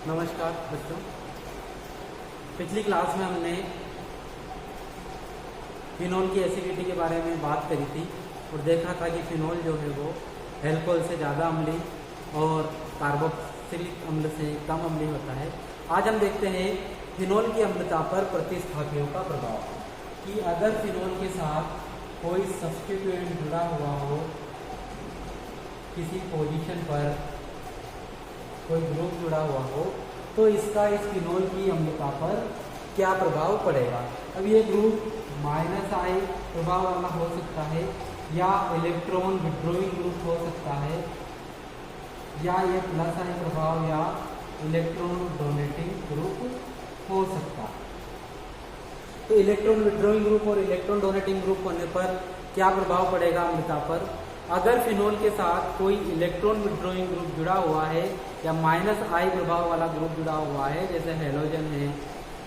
नमस्कार बच्चों। पिछली क्लास में हमने फिनोल की एसिडिटी के बारे में बात करी थी और देखा था कि फिनोल जो है वो एल्कोहल से ज़्यादा अम्लीय और कार्बोक्सिलिक अम्ल से कम अम्लीय होता है। आज हम देखते हैं फिनोल की अम्लता पर प्रतिस्थापियों का प्रभाव, कि अगर फिनोल के साथ कोई सब्स्टिट्यूएंट जुड़ा हुआ हो, किसी पोजीशन पर कोई ग्रुप जुड़ा हुआ हो, तो इसका इस फिनोल की अम्लता पर क्या प्रभाव पड़ेगा। अब ये ग्रुप -I प्रभाव वाला हो सकता है, या इलेक्ट्रॉन विड्रॉइंग ग्रुप हो सकता है, या ये +I प्रभाव या इलेक्ट्रॉन डोनेटिंग ग्रुप हो सकता है। तो इलेक्ट्रॉन विड्रॉइंग ग्रुप और इलेक्ट्रॉन डोनेटिंग ग्रुप होने पर क्या प्रभाव पड़ेगा अम्लता पर। अगर फिनोल के साथ कोई इलेक्ट्रॉन विड्रॉइंग ग्रुप जुड़ा हुआ है या -I प्रभाव वाला ग्रुप जुड़ा हुआ है, जैसे हेलोजन है,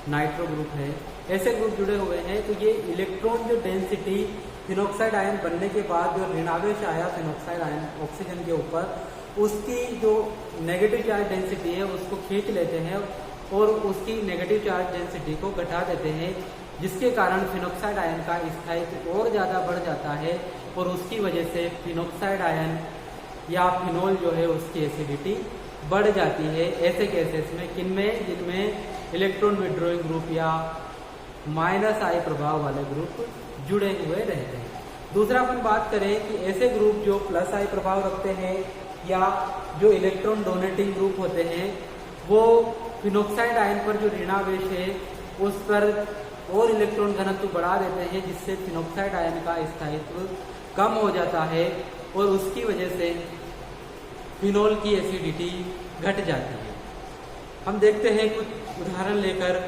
नाइट्रो ग्रुप है, ऐसे ग्रुप जुड़े हुए हैं, तो ये इलेक्ट्रॉन जो डेंसिटी फिनोक्साइड आयन बनने के बाद जो ऋणावेश आया फिनोक्साइड आयन ऑक्सीजन के ऊपर, उसकी जो नेगेटिव चार्ज डेंसिटी है उसको खींच लेते हैं और उसकी नेगेटिव चार्ज डेंसिटी को घटा देते हैं, जिसके कारण फिनोक्साइड आयन का स्थायित्व और ज़्यादा बढ़ जाता है और उसकी वजह से फिनोक्साइड आयन या फिनोल जो है उसकी एसिडिटी बढ़ जाती है। ऐसे केसेस में किनमें, जिनमें इलेक्ट्रॉन विड्रॉइंग ग्रुप या -I प्रभाव वाले ग्रुप जुड़े हुए रहते हैं। दूसरा अपन बात करें कि ऐसे ग्रुप जो +I प्रभाव रखते हैं या जो इलेक्ट्रॉन डोनेटिंग ग्रुप होते हैं, वो फिनोक्साइड आयन पर जो ऋणावेश है उस पर और इलेक्ट्रॉन घनत्व बढ़ा देते हैं, जिससे फिनोक्साइड आयन का स्थायित्व कम हो जाता है और उसकी वजह से फिनोल की एसिडिटी घट जाती है। हम देखते हैं कुछ उदाहरण लेकर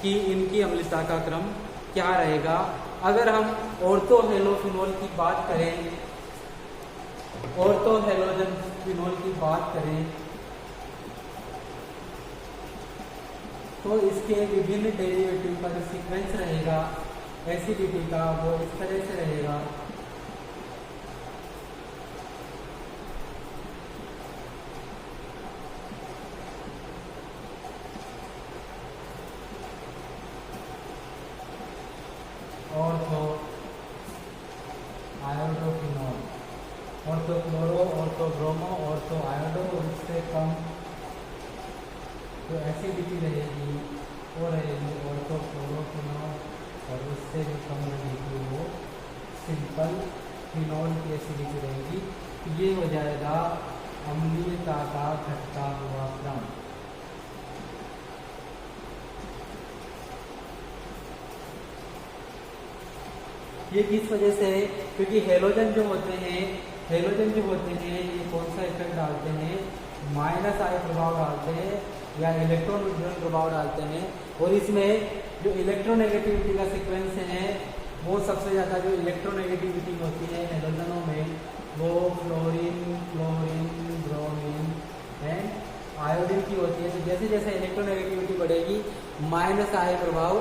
कि इनकी अम्लता का क्रम क्या रहेगा। अगर हम ऑर्थोहेलोफिनोल की बात करें, ऑर्थोहेलोजन फिनोल की बात करें, तो इसके विभिन्न डेरिवेटिव का जो सीक्वेंस रहेगा एसिडिटी का, वो इस तरह से रहेगा। Ortho iodophenol, ortho chloro, ortho bromo, ortho iodo, और इससे कम जो एसिडिटी रहेगी वो रहेगी ऑर्थो क्लोरोफिनोल, और उससे भी कम रहेगी वो सिंपल फिनोल की एसिडिटी रहेगी। ये हो जाएगा अम्लीयता का घटता हुआ क्रम। ये किस वजह से है, क्योंकि हेलोजन जो होते हैं ये कौन सा इफेक्ट डालते हैं, -I प्रभाव डालते हैं या इलेक्ट्रॉन विड्रॉइंग प्रभाव डालते हैं। और इसमें जो इलेक्ट्रोनेगेटिविटी का सीक्वेंस है वो सबसे ज़्यादा जो इलेक्ट्रोनेगेटिविटी होती है हेलोजनों में, वो फ्लोरीन, ब्रोमीन एंड आयोडीन की होती है। तो जैसे जैसे इलेक्ट्रोनेगेटिविटी बढ़ेगी -I प्रभाव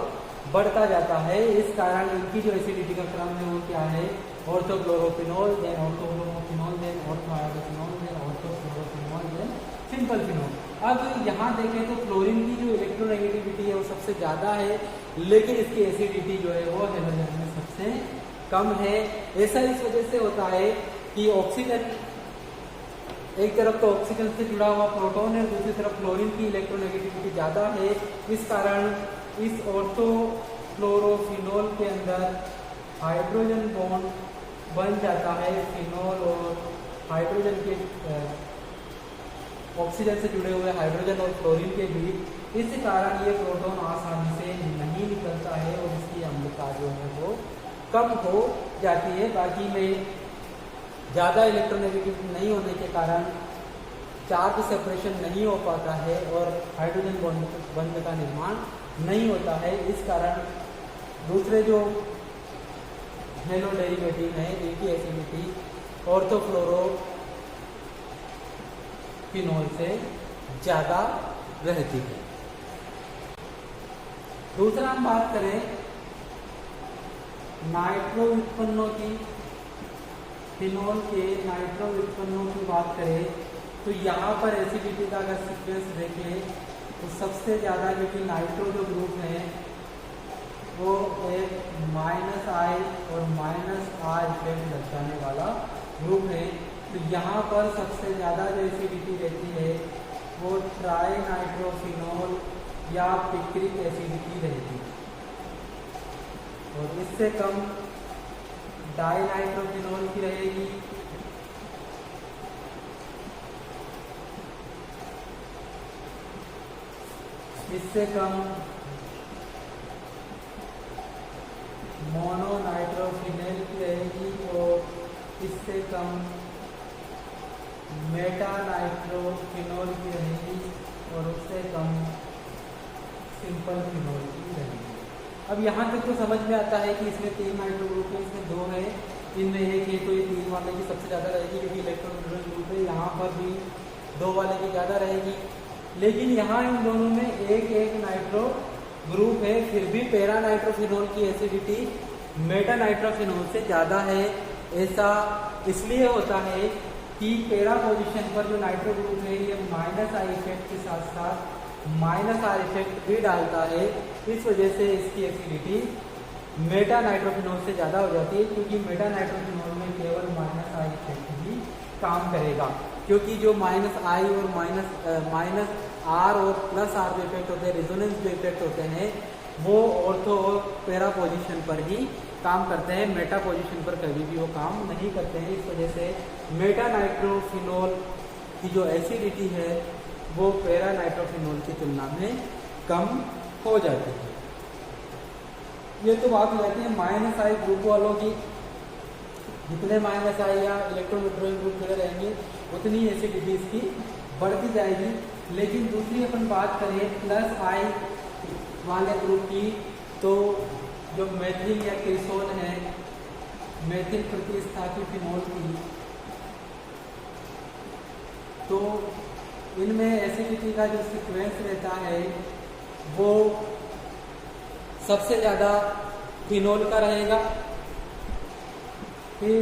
बढ़ता जाता है। इस कारण इनकी जो एसिडिटी का क्रम है वो क्या है, orthochlorophenol, then orthobromophenol, then orthoiodophenol, then orthochlorophenol, then simple phenol. अब यहाँ देखें तो फ्लोरीन की जो इलेक्ट्रोनेगेटिविटी है वो सबसे ज़्यादा है, लेकिन इसकी एसिडिटी जो है वो हेलोजन में सबसे कम है। ऐसा इस वजह से होता है कि ऑक्सीजन, एक तरफ तो ऑक्सीजन से जुड़ा हुआ प्रोटॉन है, दूसरी तरफ फ्लोरीन की इलेक्ट्रोनेगेटिविटी ज़्यादा है। इस कारण इस ऑर्थोक्लोरोफिनोल के अंदर हाइड्रोजन बॉन्ड बन जाता है फिनोल और हाइड्रोजन के ऑक्सीजन से जुड़े हुए हाइड्रोजन और फ्लोरीन के बीच। इस कारण ये प्रोटॉन आसानी से नहीं निकलता है और इसकी अम्लता जो है वो कम हो जाती है। बाकी में ज़्यादा इलेक्ट्रोनेगेटिविटी नहीं होने के कारण चार्ज सेपरेशन नहीं हो पाता है और हाइड्रोजन बॉन्ड का निर्माण नहीं होता है। इस कारण दूसरे जो हेलो डेरिवेटिव है इनकी एसिडिटी ऑर्थोफ्लोरोफिनोल से ज़्यादा रहती है। दूसरा हम बात करें नाइट्रो व्युत्पन्नों की, फिनोल के नाइट्रो व्युत्पन्नों की बात करें तो यहाँ पर एसिडिटी का अगर सीक्वेंस देखें तो सबसे ज़्यादा क्योंकि नाइट्रो जो ग्रुप है वो एक -I और -R इफेक्ट दर्शाने वाला ग्रुप है। तो यहाँ पर सबसे ज़्यादा जो एसिडिटी रहती है वो ट्राई नाइट्रोफिनोल या पिक्रिक एसिडिटी रहती है, और इससे कम डाई नाइट्रोफिनोल की रहेगी, इससे कम मोनो नाइट्रोफिनेल की रहेगी, और इससे कम मेटा नाइट्रोफिनोल की रहेगी, और उससे कम सिंपल फिनोल की रहेगी। अब यहाँ तक तो समझ में आता है कि इसमें 3 नाइट्रो ग्रुप है, इसमें 2 है, इनमें एक है, तो ये 3 वाले की सबसे ज़्यादा रहेगी क्योंकि इलेक्ट्रोन ग्रुप है। यहाँ पर भी 2 वाले की ज़्यादा रहेगी, लेकिन यहाँ इन दोनों में एक एक नाइट्रो ग्रुप है, फिर भी पैरा नाइट्रोफिनोल की एसिडिटी मेटा नाइट्रोफिनोल से ज़्यादा है। ऐसा इसलिए होता है कि पैरा पोजीशन पर जो नाइट्रो ग्रुप है ये -I इफेक्ट के साथ साथ -R इफेक्ट भी डालता है। इस वजह से इसकी एसिडिटी मेटा नाइट्रोफिनोल से ज़्यादा हो जाती है, क्योंकि मेटा नाइट्रोफिनोल में केवल -I इफेक्ट ही काम करेगा, क्योंकि जो -I और -R और +R जो इफेक्ट होते हैं, रेजोनेंस जो इफेक्ट होते हैं, वो ऑर्थो और पैरा पोजीशन पर ही काम करते हैं, मेटा पोजीशन पर कभी भी वो काम नहीं करते हैं। इस वजह से मेटा नाइट्रोफिनोल की जो एसिडिटी है वो पैरा नाइट्रोफिनोल की तुलना में कम हो जाती है। ये तो बात हो जाती है -I ग्रुप वालों की। जितने -I या इलेक्ट्रॉन विड्रॉइंग ग्रुप खड़े रहेंगे उतनी एसिडिटी इसकी बढ़ती जाएगी। लेकिन दूसरी अपन बात करें +I वाले ग्रुप की, तो जो मेथिल या क्रिसोल है, मेथिल प्रतिस्थापी फिनोल की, तो इनमें एसिडिटी का जो सीक्वेंस रहता है वो सबसे ज़्यादा फिनोल का रहेगा, फिर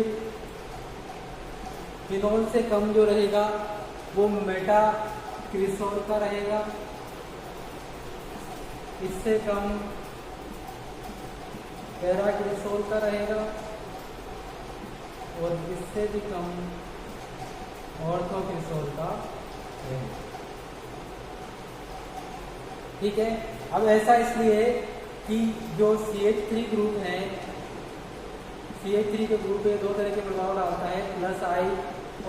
फिनोल से कम जो रहेगा वो मेटा क्रिसोल का रहेगा, इससे कम पैरा क्रिसोल का रहेगा, और इससे भी कम ऑर्थो क्रिसोल का रहेगा। ठीक है। अब ऐसा इसलिए कि जो CH3 ग्रुप है, CH3 के ग्रुप में 2 तरह के प्रभाव डालता है, +I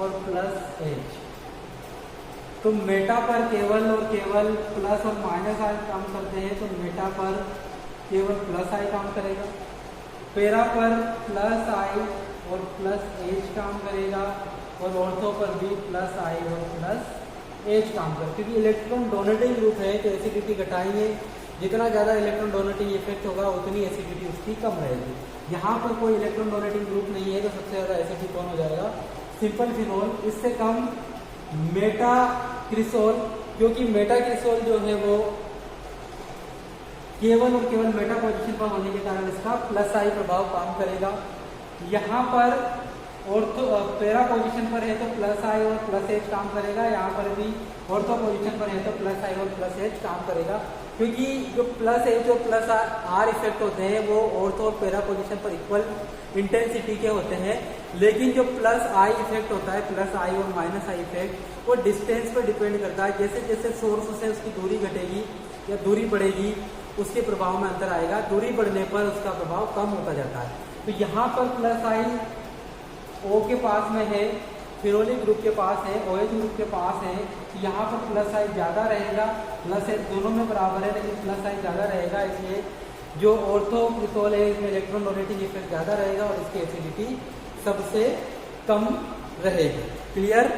और +H। तो मेटा पर केवल और केवल प्लस और -I काम करते हैं, तो मेटा पर केवल +I काम करेगा, पैरा पर +I और +H काम करेगा, और ऑर्थो पर भी +I और +H काम करेगा। क्योंकि इलेक्ट्रॉन डोनेटिंग ग्रुप है तो एसिडिटी घटाएंगे, जितना ज़्यादा इलेक्ट्रॉन डोनेटिंग इफेक्ट होगा उतनी एसिडिटी उसकी कम रहेगी। यहाँ पर कोई इलेक्ट्रॉन डोनेटिंग ग्रुप नहीं है तो सबसे ज़्यादा एसिडिटी कौन हो जाएगा? Simple phenol. इससे कम मेटा क्रिसोल, क्योंकि मेटा क्रिसोल जो है वो केवल और केवल मेटा पोजीशन पर होने के कारण इसका +I प्रभाव काम करेगा। यहाँ पर ऑर्थो पैरा पोजीशन पर है तो +I और +H काम करेगा, यहाँ पर भी ऑर्थो पोजीशन पर है तो +I और +H काम करेगा, क्योंकि जो +H और +R इफेक्ट होते हैं वो ऑर्थो और पैरा पोजीशन पर इक्वल इंटेंसिटी के होते हैं। लेकिन जो +I इफेक्ट होता है, +I और -I इफेक्ट, वो डिस्टेंस पर डिपेंड करता है। जैसे जैसे सोर्स से उसकी दूरी घटेगी या दूरी बढ़ेगी उसके प्रभाव में अंतर आएगा, दूरी बढ़ने पर उसका प्रभाव कम होता जाता है। तो यहाँ पर +I O के पास में है, फिनोलिक ग्रुप के पास है, OH ग्रुप के पास है, तो यहाँ पर +I ज़्यादा रहेगा, +H दोनों में बराबर है लेकिन +I ज़्यादा रहेगा, इसलिए जो ऑर्थो क्रिसोल है इसमें इलेक्ट्रॉन डोनेटिंग इफेक्ट ज़्यादा रहेगा और इसकी एसिडिटी सबसे कम रहेगी। क्लियर?